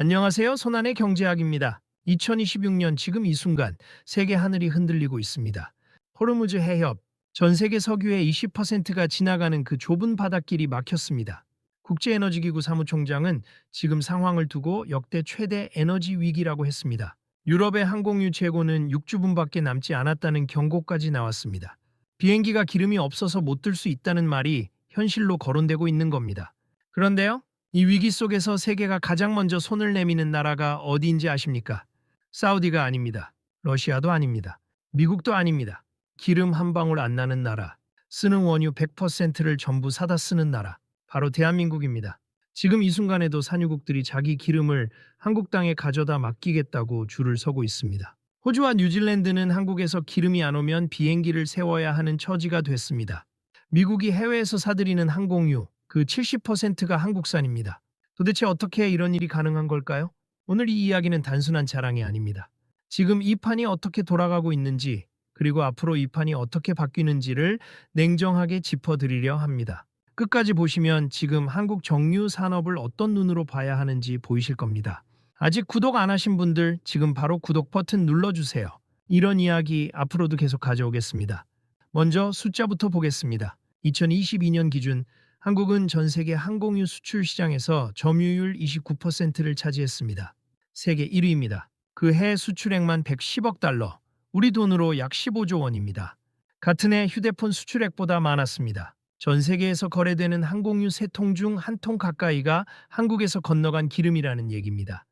안녕하세요. 손안의 경제학입니다. 2026년 지금 이 순간 세계 하늘이 흔들리고 있습니다. 호르무즈 해협, 전 세계 석유의 20%가 지나가는 그 좁은 바닷길이 막혔습니다. 국제에너지기구 사무총장은 지금 상황을 두고 역대 최대 에너지 위기라고 했습니다. 유럽의 항공유 재고는 6주분밖에 남지 않았다는 경고까지 나왔습니다. 비행기가 기름이 없어서 못 들 수 있다는 말이 현실로 거론되고 있는 겁니다. 그런데요, 이 위기 속에서 세계가 가장 먼저 손을 내미는 나라가 어디인지 아십니까? 사우디가 아닙니다. 러시아도 아닙니다. 미국도 아닙니다. 기름 한 방울 안 나는 나라, 쓰는 원유 100%를 전부 사다 쓰는 나라, 바로 대한민국입니다. 지금 이 순간에도 산유국들이 자기 기름을 한국 땅에 가져다 맡기겠다고 줄을 서고 있습니다. 호주와 뉴질랜드는 한국에서 기름이 안 오면 비행기를 세워야 하는 처지가 됐습니다. 미국이 해외에서 사들이는 항공유, 그 70%가 한국산입니다. 도대체 어떻게 이런 일이 가능한 걸까요? 오늘 이 이야기는 단순한 자랑이 아닙니다. 지금 이 판이 어떻게 돌아가고 있는지, 그리고 앞으로 이 판이 어떻게 바뀌는지를 냉정하게 짚어드리려 합니다. 끝까지 보시면 지금 한국 정유 산업을 어떤 눈으로 봐야 하는지 보이실 겁니다. 아직 구독 안 하신 분들 지금 바로 구독 버튼 눌러주세요. 이런 이야기 앞으로도 계속 가져오겠습니다. 먼저 숫자부터 보겠습니다. 2022년 기준 한국은 전 세계 항공유 수출 시장에서 점유율 29%를 차지했습니다. 세계 1위입니다. 그 해 수출액만 110억 달러, 우리 돈으로 약 15조 원입니다. 같은 해 휴대폰 수출액보다 많았습니다. 전 세계에서 거래되는 항공유 3통 중 1통 가까이가 한국에서 건너간 기름이라는 얘기입니다.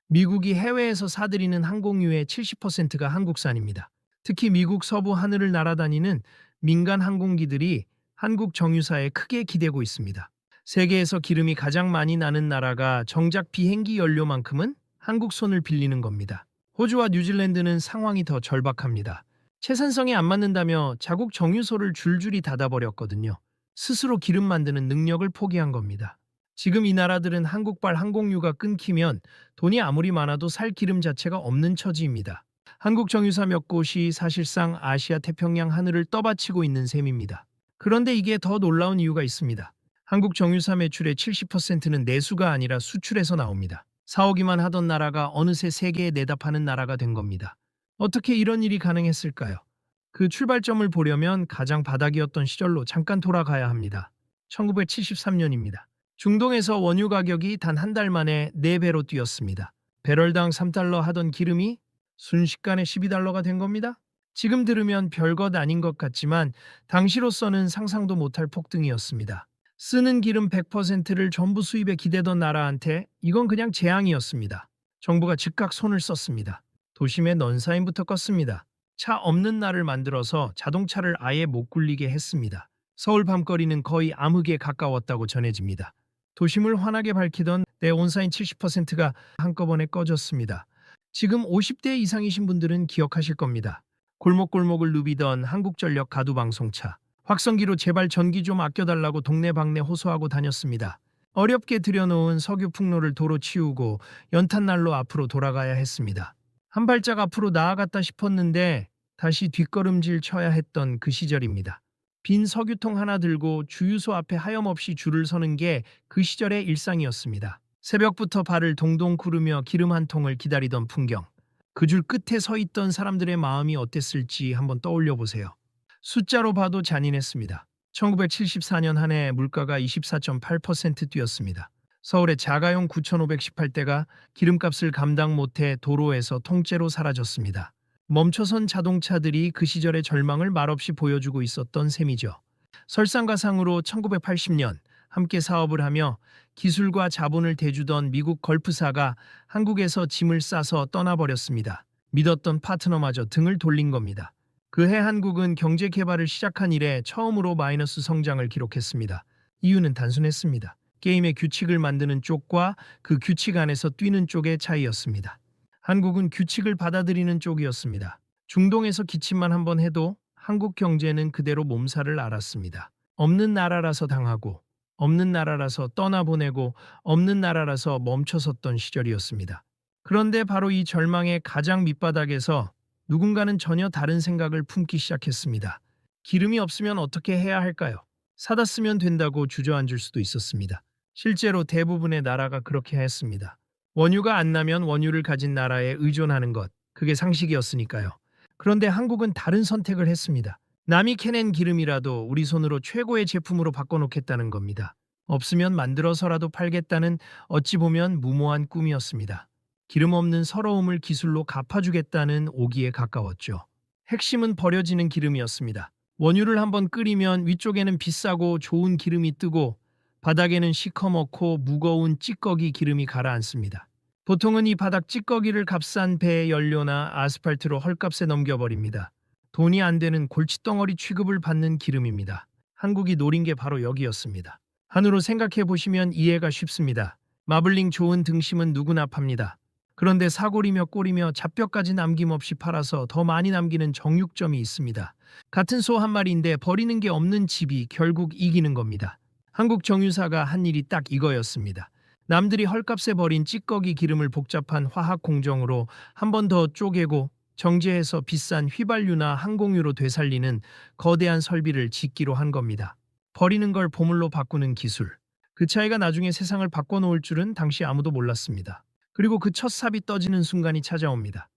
미국이 해외에서 사들이는 항공유의 70%가 한국산입니다. 특히 미국 서부 하늘을 날아다니는 민간 항공기들이 한국 정유사에 크게 기대고 있습니다. 세계에서 기름이 가장 많이 나는 나라가 정작 비행기 연료만큼은 한국 손을 빌리는 겁니다. 호주와 뉴질랜드는 상황이 더 절박합니다. 채산성이 안 맞는다며 자국 정유소를 줄줄이 닫아버렸거든요. 스스로 기름 만드는 능력을 포기한 겁니다. 지금 이 나라들은 한국발 항공유가 끊기면 돈이 아무리 많아도 살 기름 자체가 없는 처지입니다. 한국 정유사 몇 곳이 사실상 아시아 태평양 하늘을 떠받치고 있는 셈입니다. 그런데 이게 더 놀라운 이유가 있습니다. 한국 정유사 매출의 70%는 내수가 아니라 수출에서 나옵니다. 사오기만 하던 나라가 어느새 세계에 내다파는 나라가 된 겁니다. 어떻게 이런 일이 가능했을까요? 그 출발점을 보려면 가장 바닥이었던 시절로 잠깐 돌아가야 합니다. 1973년입니다. 중동에서 원유 가격이 단 한 달 만에 4배로 뛰었습니다. 배럴당 3달러 하던 기름이 순식간에 12달러가 된 겁니다. 지금 들으면 별것 아닌 것 같지만 당시로서는 상상도 못할 폭등이었습니다. 쓰는 기름 100%를 전부 수입에 기대던 나라한테 이건 그냥 재앙이었습니다. 정부가 즉각 손을 썼습니다. 도심의 넌사인부터 껐습니다. 차 없는 날을 만들어서 자동차를 아예 못 굴리게 했습니다. 서울 밤거리는 거의 암흑에 가까웠다고 전해집니다. 도심을 환하게 밝히던 네온사인 70%가 한꺼번에 꺼졌습니다. 지금 50대 이상이신 분들은 기억하실 겁니다. 골목골목을 누비던 한국전력 가두방송차. 확성기로 제발 전기 좀 아껴달라고 동네방네 호소하고 다녔습니다. 어렵게 들여놓은 석유 풍로를 도로 치우고 연탄날로 앞으로 돌아가야 했습니다. 한 발짝 앞으로 나아갔다 싶었는데 다시 뒷걸음질 쳐야 했던 그 시절입니다. 빈 석유통 하나 들고 주유소 앞에 하염없이 줄을 서는 게 그 시절의 일상이었습니다. 새벽부터 발을 동동 구르며 기름 한 통을 기다리던 풍경. 그 줄 끝에 서 있던 사람들의 마음이 어땠을지 한번 떠올려 보세요. 숫자로 봐도 잔인했습니다. 1974년 한 해 물가가 24.8% 뛰었습니다. 서울의 자가용 9,518대가 기름값을 감당 못해 도로에서 통째로 사라졌습니다. 멈춰선 자동차들이 그 시절의 절망을 말없이 보여주고 있었던 셈이죠. 설상가상으로 1980년 함께 사업을 하며 기술과 자본을 대주던 미국 걸프사가 한국에서 짐을 싸서 떠나버렸습니다. 믿었던 파트너마저 등을 돌린 겁니다. 그해 한국은 경제 개발을 시작한 이래 처음으로 마이너스 성장을 기록했습니다. 이유는 단순했습니다. 게임의 규칙을 만드는 쪽과 그 규칙 안에서 뛰는 쪽의 차이였습니다. 한국은 규칙을 받아들이는 쪽이었습니다. 중동에서 기침만 한번 해도 한국 경제는 그대로 몸살을 앓았습니다. 없는 나라라서 당하고, 없는 나라라서 떠나보내고, 없는 나라라서 멈춰섰던 시절이었습니다. 그런데 바로 이 절망의 가장 밑바닥에서 누군가는 전혀 다른 생각을 품기 시작했습니다. 기름이 없으면 어떻게 해야 할까요? 사다 쓰면 된다고 주저앉을 수도 있었습니다. 실제로 대부분의 나라가 그렇게 했습니다. 원유가 안 나면 원유를 가진 나라에 의존하는 것, 그게 상식이었으니까요. 그런데 한국은 다른 선택을 했습니다. 남이 캐낸 기름이라도 우리 손으로 최고의 제품으로 바꿔놓겠다는 겁니다. 없으면 만들어서라도 팔겠다는 어찌 보면 무모한 꿈이었습니다. 기름 없는 서러움을 기술로 갚아주겠다는 오기에 가까웠죠. 핵심은 버려지는 기름이었습니다. 원유를 한번 끓이면 위쪽에는 비싸고 좋은 기름이 뜨고 바닥에는 시커멓고 무거운 찌꺼기 기름이 가라앉습니다. 보통은 이 바닥 찌꺼기를 값싼 배 연료나 아스팔트로 헐값에 넘겨버립니다. 돈이 안 되는 골칫덩어리 취급을 받는 기름입니다. 한국이 노린 게 바로 여기였습니다. 한으로 생각해 보시면 이해가 쉽습니다. 마블링 좋은 등심은 누구나 팝니다. 그런데 사골이며 꼴이며 잡뼈까지 남김없이 팔아서 더 많이 남기는 정육점이 있습니다. 같은 소 한 마리인데 버리는 게 없는 집이 결국 이기는 겁니다. 한국 정유사가 한 일이 딱 이거였습니다. 남들이 헐값에 버린 찌꺼기 기름을 복잡한 화학 공정으로 한 번 더 쪼개고 정제해서 비싼 휘발유나 항공유로 되살리는 거대한 설비를 짓기로 한 겁니다. 버리는 걸 보물로 바꾸는 기술. 그 차이가 나중에 세상을 바꿔놓을 줄은 당시 아무도 몰랐습니다. 그리고 그 첫 삽이 떠지는 순간이 찾아옵니다.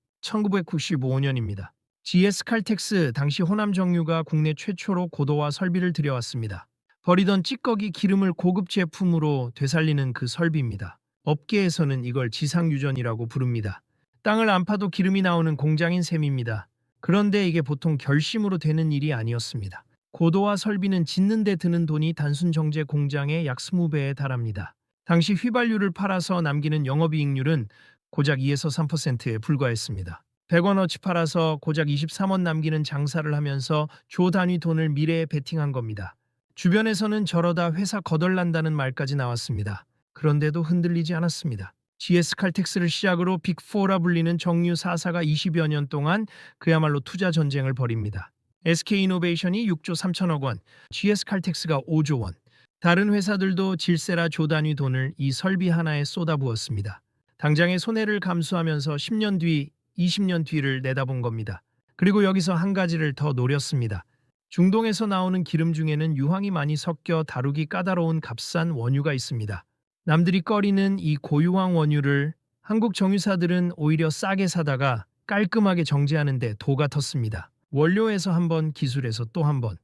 1995년입니다. GS 칼텍스 당시 호남 정유가 국내 최초로 고도화 설비를 들여왔습니다. 버리던 찌꺼기 기름을 고급 제품으로 되살리는 그 설비입니다. 업계에서는 이걸 지상유전이라고 부릅니다. 땅을 안 파도 기름이 나오는 공장인 셈입니다. 그런데 이게 보통 결심으로 되는 일이 아니었습니다. 고도화 설비는 짓는 데 드는 돈이 단순 정제 공장의 약 20배에 달합니다. 당시 휘발유를 팔아서 남기는 영업이익률은 고작 2에서 3%에 불과했습니다. 100원어치 팔아서 고작 23원 남기는 장사를 하면서 조 단위 돈을 미래에 베팅한 겁니다. 주변에서는 저러다 회사 거덜난다는 말까지 나왔습니다. 그런데도 흔들리지 않았습니다. GS 칼텍스를 시작으로 빅4라 불리는 정유 4사가 20여 년 동안 그야말로 투자 전쟁을 벌입니다. SK이노베이션이 6조 3천억 원, GS 칼텍스가 5조 원. 다른 회사들도 질세라 조 단위 돈을 이 설비 하나에 쏟아부었습니다. 당장의 손해를 감수하면서 10년 뒤, 20년 뒤를 내다본 겁니다. 그리고 여기서 한 가지를 더 노렸습니다. 중동에서 나오는 기름 중에는 유황이 많이 섞여 다루기 까다로운 값싼 원유가 있습니다. 남들이 꺼리는 이 고유황 원유를 한국 정유사들은 오히려 싸게 사다가 깔끔하게 정제하는데 도가 텄습니다. 원료에서 한 번, 기술에서 또 한 번,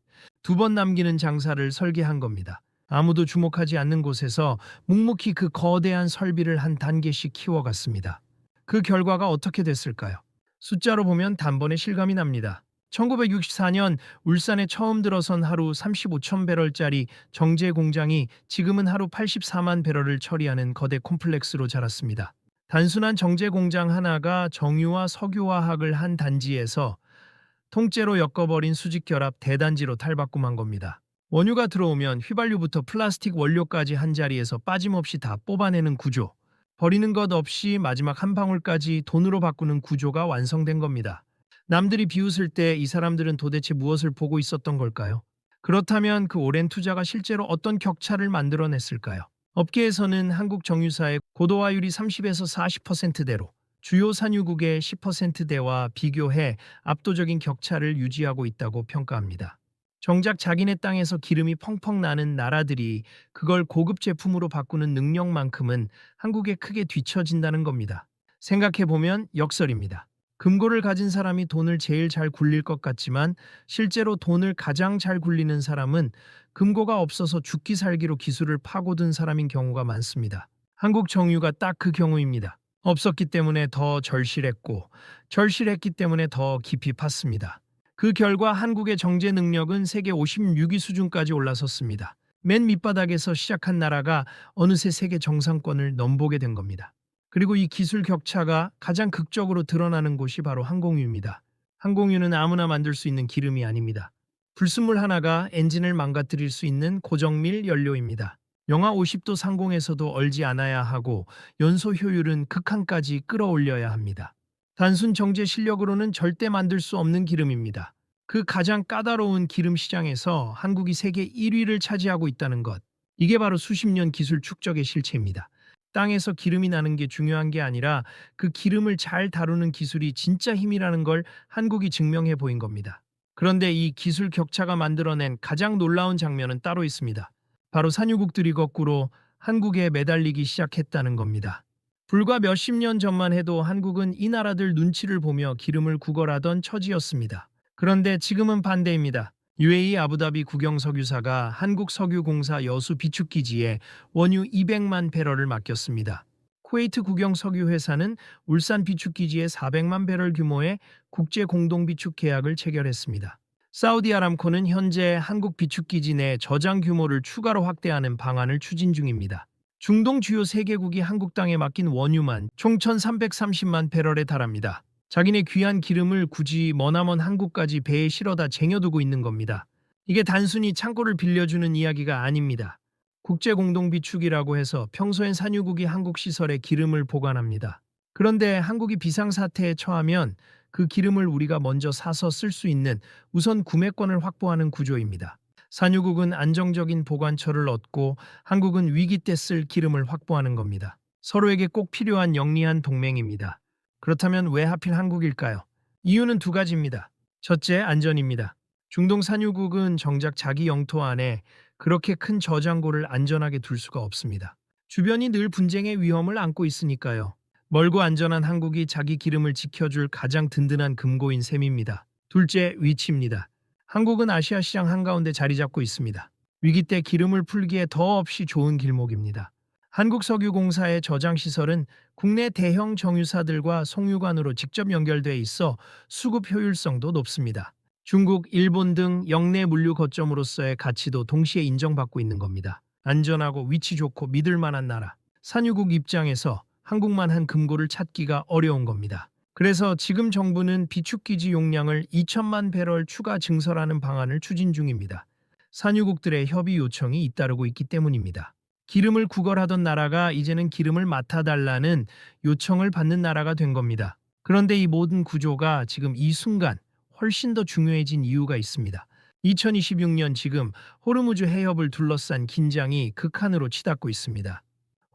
두 번 남기는 장사를 설계한 겁니다. 아무도 주목하지 않는 곳에서 묵묵히 그 거대한 설비를 한 단계씩 키워갔습니다. 그 결과가 어떻게 됐을까요? 숫자로 보면 단번에 실감이 납니다. 1964년 울산에 처음 들어선 하루 35천 배럴짜리 정제 공장이 지금은 하루 84만 배럴을 처리하는 거대 콤플렉스로 자랐습니다. 단순한 정제 공장 하나가 정유와 석유화학을 한 단지에서 통째로 엮어버린 수직결합 대단지로 탈바꿈한 겁니다. 원유가 들어오면 휘발유부터 플라스틱 원료까지 한 자리에서 빠짐없이 다 뽑아내는 구조. 버리는 것 없이 마지막 한 방울까지 돈으로 바꾸는 구조가 완성된 겁니다. 남들이 비웃을 때 이 사람들은 도대체 무엇을 보고 있었던 걸까요? 그렇다면 그 오랜 투자가 실제로 어떤 격차를 만들어냈을까요? 업계에서는 한국 정유사의 고도화율이 30에서 40%대로 주요 산유국의 10%대와 비교해 압도적인 격차를 유지하고 있다고 평가합니다. 정작 자기네 땅에서 기름이 펑펑 나는 나라들이 그걸 고급 제품으로 바꾸는 능력만큼은 한국에 크게 뒤처진다는 겁니다. 생각해보면 역설입니다. 금고를 가진 사람이 돈을 제일 잘 굴릴 것 같지만 실제로 돈을 가장 잘 굴리는 사람은 금고가 없어서 죽기 살기로 기술을 파고든 사람인 경우가 많습니다. 한국 정유가 딱 그 경우입니다. 없었기 때문에 더 절실했고 절실했기 때문에 더 깊이 팠습니다. 그 결과 한국의 정제 능력은 세계 56위 수준까지 올라섰습니다. 맨 밑바닥에서 시작한 나라가 어느새 세계 정상권을 넘보게 된 겁니다. 그리고 이 기술 격차가 가장 극적으로 드러나는 곳이 바로 항공유입니다. 항공유는 아무나 만들 수 있는 기름이 아닙니다. 불순물 하나가 엔진을 망가뜨릴 수 있는 고정밀 연료입니다. 영하 50도 상공에서도 얼지 않아야 하고 연소 효율은 극한까지 끌어올려야 합니다. 단순 정제 실력으로는 절대 만들 수 없는 기름입니다. 그 가장 까다로운 기름 시장에서 한국이 세계 1위를 차지하고 있다는 것. 이게 바로 수십 년 기술 축적의 실체입니다. 땅에서 기름이 나는 게 중요한 게 아니라 그 기름을 잘 다루는 기술이 진짜 힘이라는 걸 한국이 증명해 보인 겁니다. 그런데 이 기술 격차가 만들어낸 가장 놀라운 장면은 따로 있습니다. 바로 산유국들이 거꾸로 한국에 매달리기 시작했다는 겁니다. 불과 몇십 년 전만 해도 한국은 이 나라들 눈치를 보며 기름을 구걸하던 처지였습니다. 그런데 지금은 반대입니다. UAE 아부다비 국영석유사가 한국석유공사 여수 비축기지에 원유 200만 배럴을 맡겼습니다. 쿠웨이트 국영석유회사는 울산 비축기지에 400만 배럴 규모의 국제 공동 비축 계약을 체결했습니다. 사우디아람코는 현재 한국 비축기지 내 저장 규모를 추가로 확대하는 방안을 추진 중입니다. 중동 주요 3개국이 한국 땅에 맡긴 원유만 총 1,330만 배럴에 달합니다. 자기네 귀한 기름을 굳이 머나먼 한국까지 배에 실어다 쟁여두고 있는 겁니다. 이게 단순히 창고를 빌려주는 이야기가 아닙니다. 국제공동비축이라고 해서 평소엔 산유국이 한국 시설에 기름을 보관합니다. 그런데 한국이 비상사태에 처하면 그 기름을 우리가 먼저 사서 쓸 수 있는 우선 구매권을 확보하는 구조입니다. 산유국은 안정적인 보관처를 얻고 한국은 위기 때 쓸 기름을 확보하는 겁니다. 서로에게 꼭 필요한 영리한 동맹입니다. 그렇다면 왜 하필 한국일까요? 이유는 두 가지입니다. 첫째, 안전입니다. 중동 산유국은 정작 자기 영토 안에 그렇게 큰 저장고를 안전하게 둘 수가 없습니다. 주변이 늘 분쟁의 위험을 안고 있으니까요. 멀고 안전한 한국이 자기 기름을 지켜줄 가장 든든한 금고인 셈입니다. 둘째, 위치입니다. 한국은 아시아 시장 한가운데 자리 잡고 있습니다. 위기 때 기름을 풀기에 더없이 좋은 길목입니다. 한국석유공사의 저장시설은 국내 대형 정유사들과 송유관으로 직접 연결돼 있어 수급 효율성도 높습니다. 중국, 일본 등 역내 물류 거점으로서의 가치도 동시에 인정받고 있는 겁니다. 안전하고 위치 좋고 믿을 만한 나라. 산유국 입장에서 한국만 한 금고를 찾기가 어려운 겁니다. 그래서 지금 정부는 비축기지 용량을 2천만 배럴 추가 증설하는 방안을 추진 중입니다. 산유국들의 협의 요청이 잇따르고 있기 때문입니다. 기름을 구걸하던 나라가 이제는 기름을 맡아달라는 요청을 받는 나라가 된 겁니다. 그런데 이 모든 구조가 지금 이 순간 훨씬 더 중요해진 이유가 있습니다. 2026년 지금 호르무즈 해협을 둘러싼 긴장이 극한으로 치닫고 있습니다.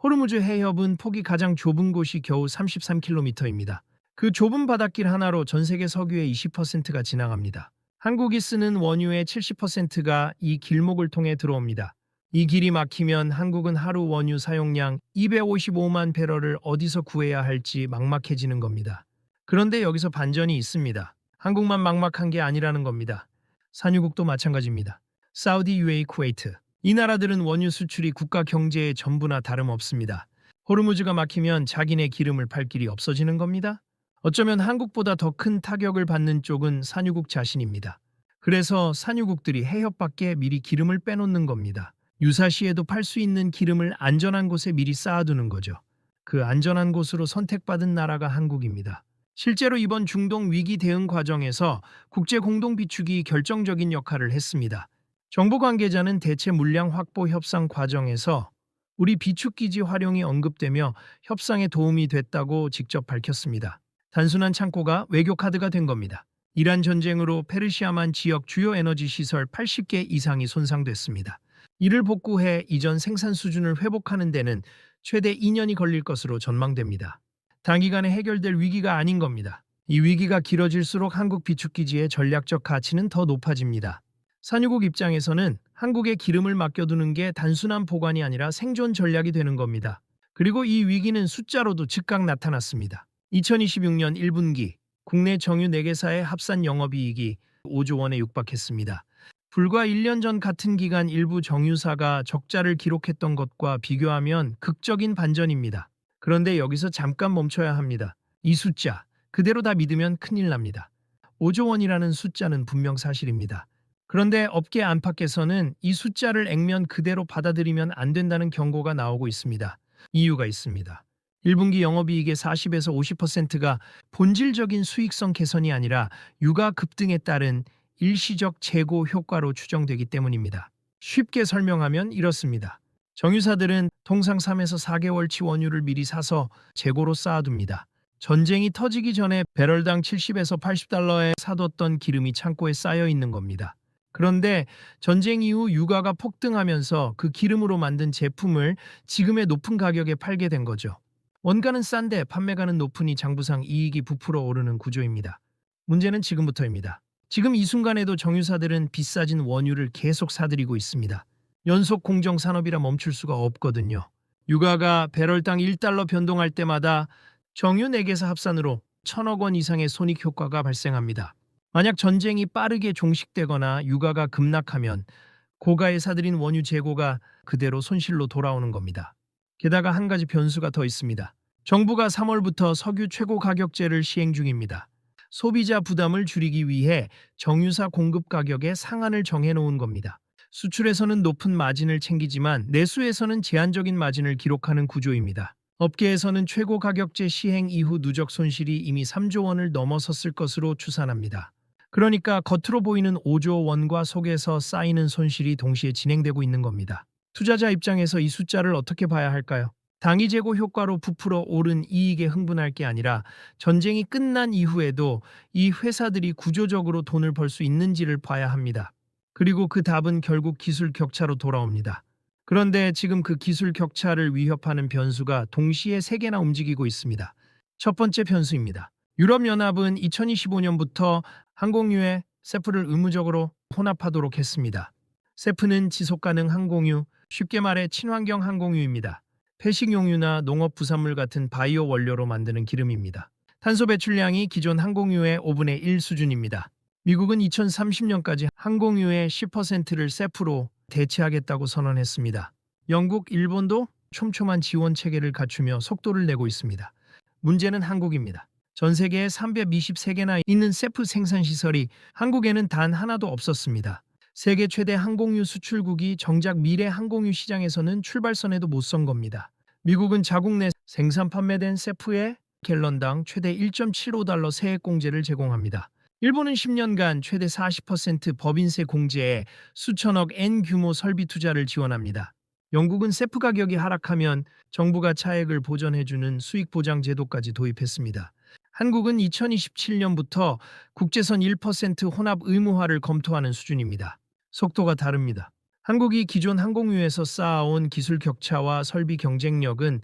호르무즈 해협은 폭이 가장 좁은 곳이 겨우 33km입니다. 그 좁은 바닷길 하나로 전 세계 석유의 20%가 지나갑니다. 한국이 쓰는 원유의 70%가 이 길목을 통해 들어옵니다. 이 길이 막히면 한국은 하루 원유 사용량 255만 배럴을 어디서 구해야 할지 막막해지는 겁니다. 그런데 여기서 반전이 있습니다. 한국만 막막한 게 아니라는 겁니다. 산유국도 마찬가지입니다. 사우디, UAE, 쿠웨이트. 이 나라들은 원유 수출이 국가 경제의 전부나 다름없습니다. 호르무즈가 막히면 자기네 기름을 팔 길이 없어지는 겁니다. 어쩌면 한국보다 더 큰 타격을 받는 쪽은 산유국 자신입니다. 그래서 산유국들이 해협 밖에 미리 기름을 빼놓는 겁니다. 유사시에도 팔 수 있는 기름을 안전한 곳에 미리 쌓아두는 거죠. 그 안전한 곳으로 선택받은 나라가 한국입니다. 실제로 이번 중동 위기 대응 과정에서 국제공동비축이 결정적인 역할을 했습니다. 정부 관계자는 대체 물량 확보 협상 과정에서 우리 비축기지 활용이 언급되며 협상에 도움이 됐다고 직접 밝혔습니다. 단순한 창고가 외교카드가 된 겁니다. 이란 전쟁으로 페르시아만 지역 주요 에너지 시설 80개 이상이 손상됐습니다. 이를 복구해 이전 생산 수준을 회복하는 데는 최대 2년이 걸릴 것으로 전망됩니다. 단기간에 해결될 위기가 아닌 겁니다. 이 위기가 길어질수록 한국 비축기지의 전략적 가치는 더 높아집니다. 산유국 입장에서는 한국에 기름을 맡겨두는 게 단순한 보관이 아니라 생존 전략이 되는 겁니다. 그리고 이 위기는 숫자로도 즉각 나타났습니다. 2026년 1분기 국내 정유 4개사의 합산 영업이익이 5조 원에 육박했습니다. 불과 1년 전 같은 기간 일부 정유사가 적자를 기록했던 것과 비교하면 극적인 반전입니다. 그런데 여기서 잠깐 멈춰야 합니다. 이 숫자 그대로 다 믿으면 큰일 납니다. 5조 원이라는 숫자는 분명 사실입니다. 그런데 업계 안팎에서는 이 숫자를 액면 그대로 받아들이면 안 된다는 경고가 나오고 있습니다. 이유가 있습니다. 1분기 영업이익의 40에서 50%가 본질적인 수익성 개선이 아니라 유가 급등에 따른 일시적 재고 효과로 추정되기 때문입니다. 쉽게 설명하면 이렇습니다. 정유사들은 통상 3에서 4개월치 원유를 미리 사서 재고로 쌓아둡니다. 전쟁이 터지기 전에 배럴당 70에서 80달러에 사뒀던 기름이 창고에 쌓여 있는 겁니다. 그런데 전쟁 이후 유가가 폭등하면서 그 기름으로 만든 제품을 지금의 높은 가격에 팔게 된 거죠. 원가는 싼데 판매가는 높으니 장부상 이익이 부풀어 오르는 구조입니다. 문제는 지금부터입니다. 지금 이 순간에도 정유사들은 비싸진 원유를 계속 사들이고 있습니다. 연속 공정 산업이라 멈출 수가 없거든요. 유가가 배럴당 1달러 변동할 때마다 정유 4개사 합산으로 1,000억 원 이상의 손익 효과가 발생합니다. 만약 전쟁이 빠르게 종식되거나 유가가 급락하면 고가에 사들인 원유 재고가 그대로 손실로 돌아오는 겁니다. 게다가 한 가지 변수가 더 있습니다. 정부가 3월부터 석유 최고 가격제를 시행 중입니다. 소비자 부담을 줄이기 위해 정유사 공급 가격의 상한을 정해놓은 겁니다. 수출에서는 높은 마진을 챙기지만 내수에서는 제한적인 마진을 기록하는 구조입니다. 업계에서는 최고 가격제 시행 이후 누적 손실이 이미 3조 원을 넘어섰을 것으로 추산합니다. 그러니까 겉으로 보이는 5조 원과 속에서 쌓이는 손실이 동시에 진행되고 있는 겁니다. 투자자 입장에서 이 숫자를 어떻게 봐야 할까요? 당위 제고 효과로 부풀어 오른 이익에 흥분할 게 아니라 전쟁이 끝난 이후에도 이 회사들이 구조적으로 돈을 벌 수 있는지를 봐야 합니다. 그리고 그 답은 결국 기술 격차로 돌아옵니다. 그런데 지금 그 기술 격차를 위협하는 변수가 동시에 3개나 움직이고 있습니다. 첫 번째 변수입니다. 유럽연합은 2025년부터 항공유에 세프를 의무적으로 혼합하도록 했습니다. 세프는 지속가능 항공유, 쉽게 말해 친환경 항공유입니다. 폐식용유나 농업 부산물 같은 바이오 원료로 만드는 기름입니다. 탄소 배출량이 기존 항공유의 5분의 1 수준입니다. 미국은 2030년까지 항공유의 10%를 세프로 대체하겠다고 선언했습니다. 영국, 일본도 촘촘한 지원 체계를 갖추며 속도를 내고 있습니다. 문제는 한국입니다. 전 세계에 323개나 있는 세프 생산시설이 한국에는 단 하나도 없었습니다. 세계 최대 항공유 수출국이 정작 미래 항공유 시장에서는 출발선에도 못 선 겁니다. 미국은 자국 내 생산 판매된 세프에 갤런당 최대 1.75달러 세액 공제를 제공합니다. 일본은 10년간 최대 40% 법인세 공제에 수천억 엔 규모 설비 투자를 지원합니다. 영국은 세프 가격이 하락하면 정부가 차액을 보전해주는 수익보장 제도까지 도입했습니다. 한국은 2027년부터 국제선 1% 혼합 의무화를 검토하는 수준입니다. 속도가 다릅니다. 한국이 기존 항공유에서 쌓아온 기술 격차와 설비 경쟁력은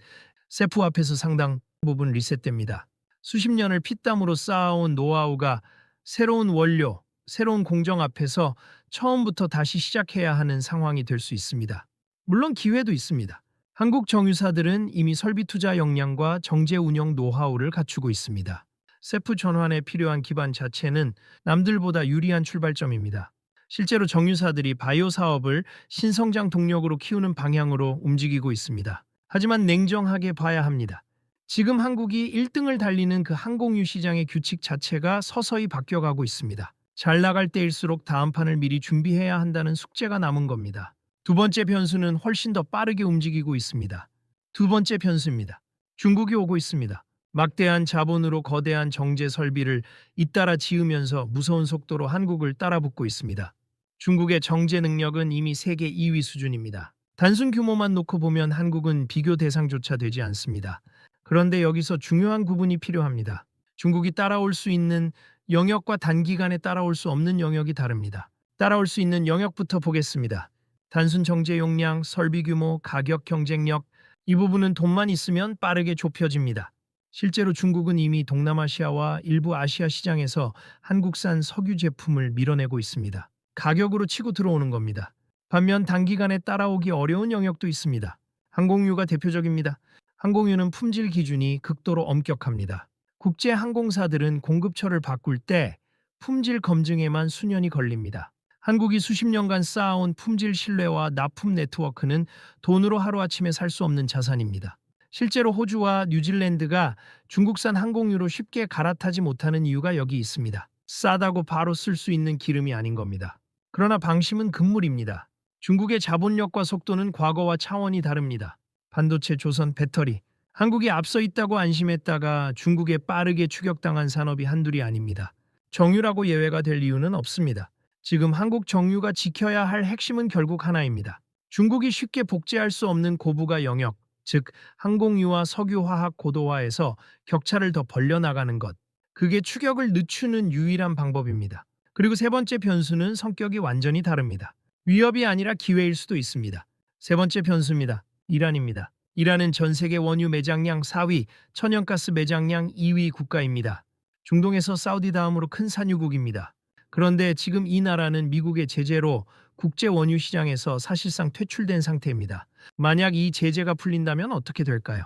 세프 앞에서 상당 부분 리셋됩니다. 수십 년을 피땀으로 쌓아온 노하우가 새로운 원료, 새로운 공정 앞에서 처음부터 다시 시작해야 하는 상황이 될 수 있습니다. 물론 기회도 있습니다. 한국 정유사들은 이미 설비 투자 역량과 정제 운영 노하우를 갖추고 있습니다. 세프 전환에 필요한 기반 자체는 남들보다 유리한 출발점입니다. 실제로 정유사들이 바이오 사업을 신성장 동력으로 키우는 방향으로 움직이고 있습니다. 하지만 냉정하게 봐야 합니다. 지금 한국이 1등을 달리는 그 항공유 시장의 규칙 자체가 서서히 바뀌어가고 있습니다. 잘 나갈 때일수록 다음 판을 미리 준비해야 한다는 숙제가 남은 겁니다. 두 번째 변수는 훨씬 더 빠르게 움직이고 있습니다. 두 번째 변수입니다. 중국이 오고 있습니다. 막대한 자본으로 거대한 정제 설비를 잇따라 지으면서 무서운 속도로 한국을 따라붙고 있습니다. 중국의 정제 능력은 이미 세계 2위 수준입니다. 단순 규모만 놓고 보면 한국은 비교 대상조차 되지 않습니다. 그런데 여기서 중요한 구분이 필요합니다. 중국이 따라올 수 있는 영역과 단기간에 따라올 수 없는 영역이 다릅니다. 따라올 수 있는 영역부터 보겠습니다. 단순 정제 용량, 설비 규모, 가격 경쟁력, 이 부분은 돈만 있으면 빠르게 좁혀집니다. 실제로 중국은 이미 동남아시아와 일부 아시아 시장에서 한국산 석유 제품을 밀어내고 있습니다. 가격으로 치고 들어오는 겁니다. 반면 단기간에 따라오기 어려운 영역도 있습니다. 항공유가 대표적입니다. 항공유는 품질 기준이 극도로 엄격합니다. 국제 항공사들은 공급처를 바꿀 때 품질 검증에만 수년이 걸립니다. 한국이 수십 년간 쌓아온 품질 신뢰와 납품 네트워크는 돈으로 하루아침에 살 수 없는 자산입니다. 실제로 호주와 뉴질랜드가 중국산 항공유로 쉽게 갈아타지 못하는 이유가 여기 있습니다. 싸다고 바로 쓸 수 있는 기름이 아닌 겁니다. 그러나 방심은 금물입니다. 중국의 자본력과 속도는 과거와 차원이 다릅니다. 반도체, 조선, 배터리. 한국이 앞서 있다고 안심했다가 중국에 빠르게 추격당한 산업이 한둘이 아닙니다. 정유라고 예외가 될 이유는 없습니다. 지금 한국 정유가 지켜야 할 핵심은 결국 하나입니다. 중국이 쉽게 복제할 수 없는 고부가 영역, 즉 항공유와 석유화학 고도화에서 격차를 더 벌려나가는 것. 그게 추격을 늦추는 유일한 방법입니다. 그리고 세 번째 변수는 성격이 완전히 다릅니다. 위협이 아니라 기회일 수도 있습니다. 세 번째 변수입니다. 이란입니다. 이란은 전 세계 원유 매장량 4위, 천연가스 매장량 2위 국가입니다. 중동에서 사우디 다음으로 큰 산유국입니다. 그런데 지금 이 나라는 미국의 제재로 국제 원유 시장에서 사실상 퇴출된 상태입니다. 만약 이 제재가 풀린다면 어떻게 될까요?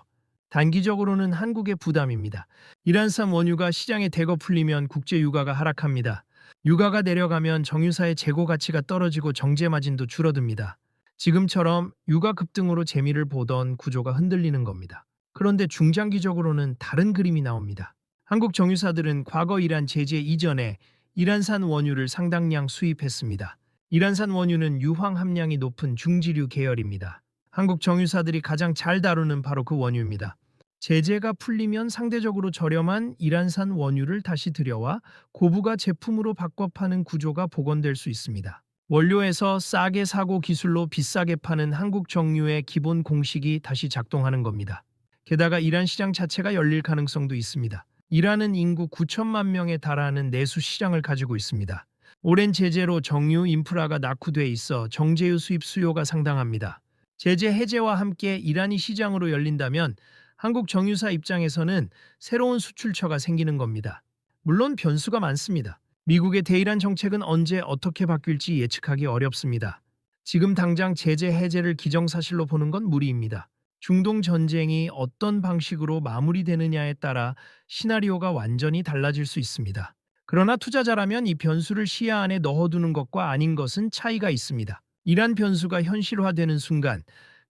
단기적으로는 한국의 부담입니다. 이란산 원유가 시장에 대거 풀리면 국제 유가가 하락합니다. 유가가 내려가면 정유사의 재고 가치가 떨어지고 정제 마진도 줄어듭니다. 지금처럼 유가 급등으로 재미를 보던 구조가 흔들리는 겁니다. 그런데 중장기적으로는 다른 그림이 나옵니다. 한국 정유사들은 과거 이란 제재 이전에 이란산 원유를 상당량 수입했습니다. 이란산 원유는 유황 함량이 높은 중지류 계열입니다. 한국 정유사들이 가장 잘 다루는 바로 그 원유입니다. 제재가 풀리면 상대적으로 저렴한 이란산 원유를 다시 들여와 고부가 제품으로 바꿔 파는 구조가 복원될 수 있습니다. 원료에서 싸게 사고 기술로 비싸게 파는 한국 정유의 기본 공식이 다시 작동하는 겁니다. 게다가 이란 시장 자체가 열릴 가능성도 있습니다. 이란은 인구 9천만 명에 달하는 내수 시장을 가지고 있습니다. 오랜 제재로 정유 인프라가 낙후돼 있어 정제유 수입 수요가 상당합니다. 제재 해제와 함께 이란이 시장으로 열린다면 한국 정유사 입장에서는 새로운 수출처가 생기는 겁니다. 물론 변수가 많습니다. 미국의 대이란 정책은 언제 어떻게 바뀔지 예측하기 어렵습니다. 지금 당장 제재 해제를 기정사실로 보는 건 무리입니다. 중동 전쟁이 어떤 방식으로 마무리되느냐에 따라 시나리오가 완전히 달라질 수 있습니다. 그러나 투자자라면 이 변수를 시야 안에 넣어두는 것과 아닌 것은 차이가 있습니다. 이란 변수가 현실화되는 순간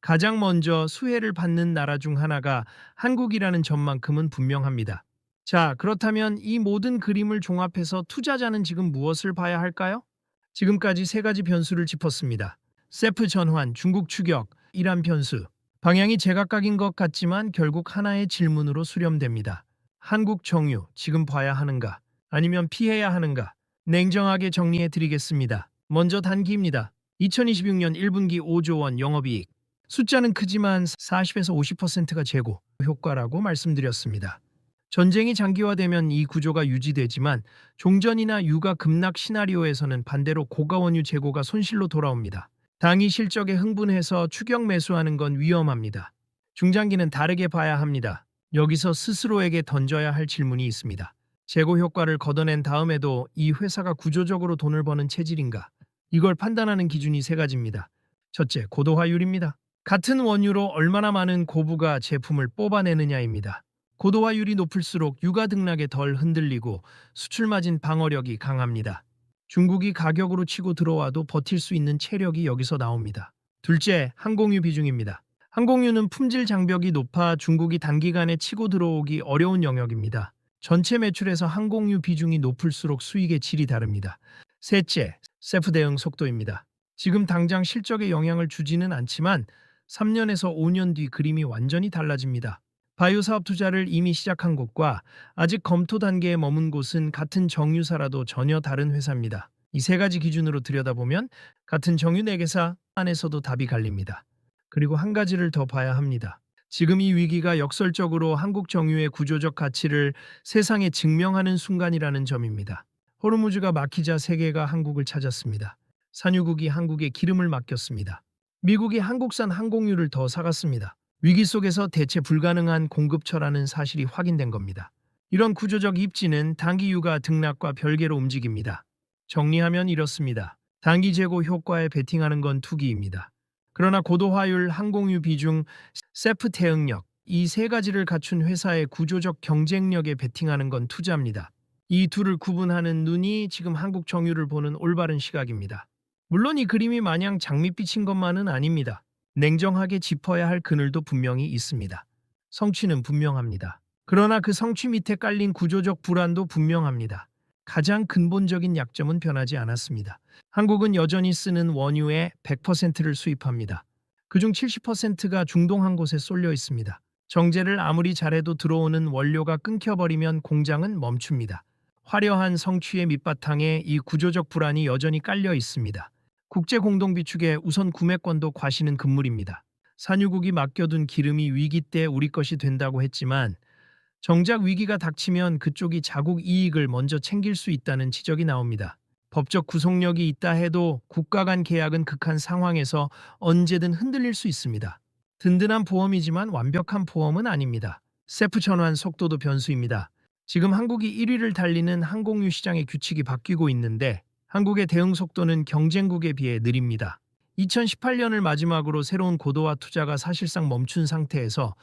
가장 먼저 수혜를 받는 나라 중 하나가 한국이라는 점만큼은 분명합니다. 자, 그렇다면 이 모든 그림을 종합해서 투자자는 지금 무엇을 봐야 할까요? 지금까지 세 가지 변수를 짚었습니다. 세프 전환, 중국 추격, 이란 변수. 방향이 제각각인 것 같지만 결국 하나의 질문으로 수렴됩니다. 한국 정유, 지금 봐야 하는가? 아니면 피해야 하는가? 냉정하게 정리해 드리겠습니다. 먼저 단기입니다. 2026년 1분기 5조 원 영업이익. 숫자는 크지만 40에서 50%가 재고 효과라고 말씀드렸습니다. 전쟁이 장기화되면 이 구조가 유지되지만 종전이나 유가 급락 시나리오에서는 반대로 고가원유 재고가 손실로 돌아옵니다. 당이 실적에 흥분해서 추격 매수하는 건 위험합니다. 중장기는 다르게 봐야 합니다. 여기서 스스로에게 던져야 할 질문이 있습니다. 재고 효과를 걷어낸 다음에도 이 회사가 구조적으로 돈을 버는 체질인가? 이걸 판단하는 기준이 세 가지입니다. 첫째, 고도화율입니다. 같은 원유로 얼마나 많은 고부가 제품을 뽑아내느냐입니다. 고도화율이 높을수록 유가 등락에 덜 흔들리고 수출 마진 방어력이 강합니다. 중국이 가격으로 치고 들어와도 버틸 수 있는 체력이 여기서 나옵니다. 둘째, 항공유 비중입니다. 항공유는 품질 장벽이 높아 중국이 단기간에 치고 들어오기 어려운 영역입니다. 전체 매출에서 항공유 비중이 높을수록 수익의 질이 다릅니다. 셋째, 세프 대응 속도입니다. 지금 당장 실적에 영향을 주지는 않지만 3년에서 5년 뒤 그림이 완전히 달라집니다. 바이오 사업 투자를 이미 시작한 곳과 아직 검토 단계에 머문 곳은 같은 정유사라도 전혀 다른 회사입니다. 이 세 가지 기준으로 들여다보면 같은 정유 4개사 안에서도 답이 갈립니다. 그리고 한 가지를 더 봐야 합니다. 지금 이 위기가 역설적으로 한국 정유의 구조적 가치를 세상에 증명하는 순간이라는 점입니다. 호르무즈가 막히자 세계가 한국을 찾았습니다. 산유국이 한국에 기름을 맡겼습니다. 미국이 한국산 항공유를 더 사갔습니다. 위기 속에서 대체 불가능한 공급처라는 사실이 확인된 겁니다. 이런 구조적 입지는 단기 유가 등락과 별개로 움직입니다. 정리하면 이렇습니다. 단기 재고 효과에 베팅하는 건 투기입니다. 그러나 고도화율, 항공유 비중, 세프 대응력, 이 세 가지를 갖춘 회사의 구조적 경쟁력에 베팅하는 건 투자입니다. 이 둘을 구분하는 눈이 지금 한국 정유를 보는 올바른 시각입니다. 물론 이 그림이 마냥 장밋빛인 것만은 아닙니다. 냉정하게 짚어야 할 그늘도 분명히 있습니다. 성취는 분명합니다. 그러나 그 성취 밑에 깔린 구조적 불안도 분명합니다. 가장 근본적인 약점은 변하지 않았습니다. 한국은 여전히 쓰는 원유의 100%를 수입합니다. 그중 70%가 중동 한 곳에 쏠려 있습니다. 정제를 아무리 잘해도 들어오는 원료가 끊겨버리면 공장은 멈춥니다. 화려한 성취의 밑바탕에 이 구조적 불안이 여전히 깔려 있습니다. 국제 공동 비축의 우선 구매권도 과시는 금물입니다. 산유국이 맡겨둔 기름이 위기 때 우리 것이 된다고 했지만 정작 위기가 닥치면 그쪽이 자국 이익을 먼저 챙길 수 있다는 지적이 나옵니다. 법적 구속력이 있다 해도 국가 간 계약은 극한 상황에서 언제든 흔들릴 수 있습니다. 든든한 보험이지만 완벽한 보험은 아닙니다. 세프 전환 속도도 변수입니다. 지금 한국이 1위를 달리는 항공유 시장의 규칙이 바뀌고 있는데 한국의 대응 속도는 경쟁국에 비해 느립니다. 2018년을 마지막으로 새로운 고도화 투자가 사실상 멈춘 상태에서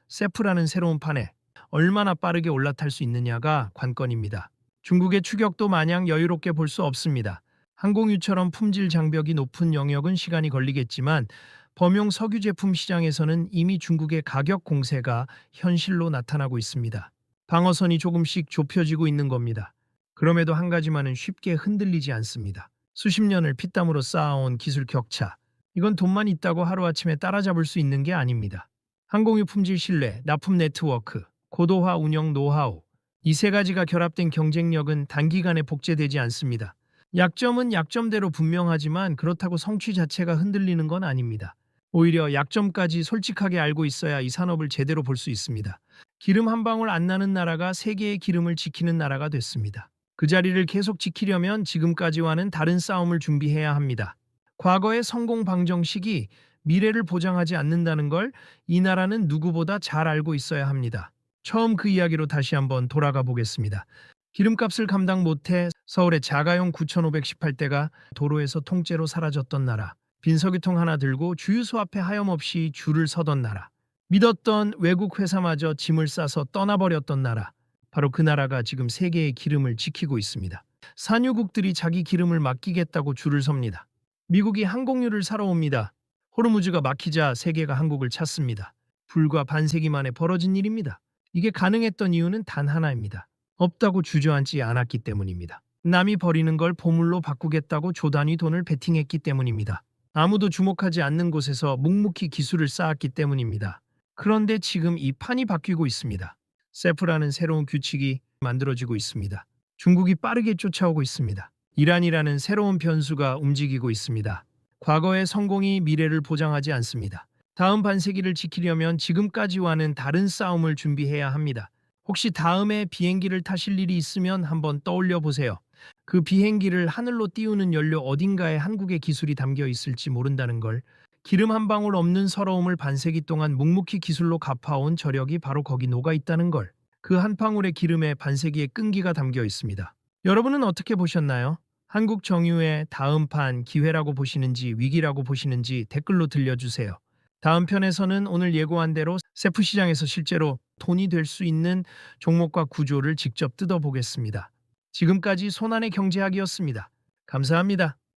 세프라는 새로운 판에 얼마나 빠르게 올라탈 수 있느냐가 관건입니다. 중국의 추격도 마냥 여유롭게 볼 수 없습니다. 항공유처럼 품질 장벽이 높은 영역은 시간이 걸리겠지만 범용 석유 제품 시장에서는 이미 중국의 가격 공세가 현실로 나타나고 있습니다. 방어선이 조금씩 좁혀지고 있는 겁니다. 그럼에도 한 가지만은 쉽게 흔들리지 않습니다. 수십 년을 피땀으로 쌓아온 기술 격차. 이건 돈만 있다고 하루아침에 따라잡을 수 있는 게 아닙니다. 항공유 품질 신뢰, 납품 네트워크, 고도화 운영 노하우. 이 세 가지가 결합된 경쟁력은 단기간에 복제되지 않습니다. 약점은 약점대로 분명하지만 그렇다고 성취 자체가 흔들리는 건 아닙니다. 오히려 약점까지 솔직하게 알고 있어야 이 산업을 제대로 볼 수 있습니다. 기름 한 방울 안 나는 나라가 세계의 기름을 지키는 나라가 됐습니다. 그 자리를 계속 지키려면 지금까지와는 다른 싸움을 준비해야 합니다. 과거의 성공 방정식이 미래를 보장하지 않는다는 걸 이 나라는 누구보다 잘 알고 있어야 합니다. 처음 그 이야기로 다시 한번 돌아가 보겠습니다. 기름값을 감당 못해 서울의 자가용 9,518대가 도로에서 통째로 사라졌던 나라. 빈석유통 하나 들고 주유소 앞에 하염없이 줄을 서던 나라. 믿었던 외국 회사마저 짐을 싸서 떠나버렸던 나라. 바로 그 나라가 지금 세계의 기름을 지키고 있습니다. 산유국들이 자기 기름을 맡기겠다고 줄을 섭니다. 미국이 항공유를 사러 옵니다. 호르무즈가 막히자 세계가 한국을 찾습니다. 불과 반세기 만에 벌어진 일입니다. 이게 가능했던 이유는 단 하나입니다. 없다고 주저앉지 않았기 때문입니다. 남이 버리는 걸 보물로 바꾸겠다고 조단위 돈을 베팅했기 때문입니다. 아무도 주목하지 않는 곳에서 묵묵히 기술을 쌓았기 때문입니다. 그런데 지금 이 판이 바뀌고 있습니다. 세프라는 새로운 규칙이 만들어지고 있습니다. 중국이 빠르게 쫓아오고 있습니다. 이란이라는 새로운 변수가 움직이고 있습니다. 과거의 성공이 미래를 보장하지 않습니다. 다음 반세기를 지키려면 지금까지와는 다른 싸움을 준비해야 합니다. 혹시 다음에 비행기를 타실 일이 있으면 한번 떠올려 보세요. 그 비행기를 하늘로 띄우는 연료 어딘가에 한국의 기술이 담겨 있을지 모른다는 걸. 기름 한 방울 없는 서러움을 반세기 동안 묵묵히 기술로 갚아온 저력이 바로 거기 녹아 있다는 걸. 그 한 방울의 기름에 반세기의 끈기가 담겨 있습니다. 여러분은 어떻게 보셨나요? 한국 정유의 다음 판 기회라고 보시는지 위기라고 보시는지 댓글로 들려주세요. 다음 편에서는 오늘 예고한 대로 세프 시장에서 실제로 돈이 될 수 있는 종목과 구조를 직접 뜯어보겠습니다. 지금까지 손안의 경제학이었습니다. 감사합니다.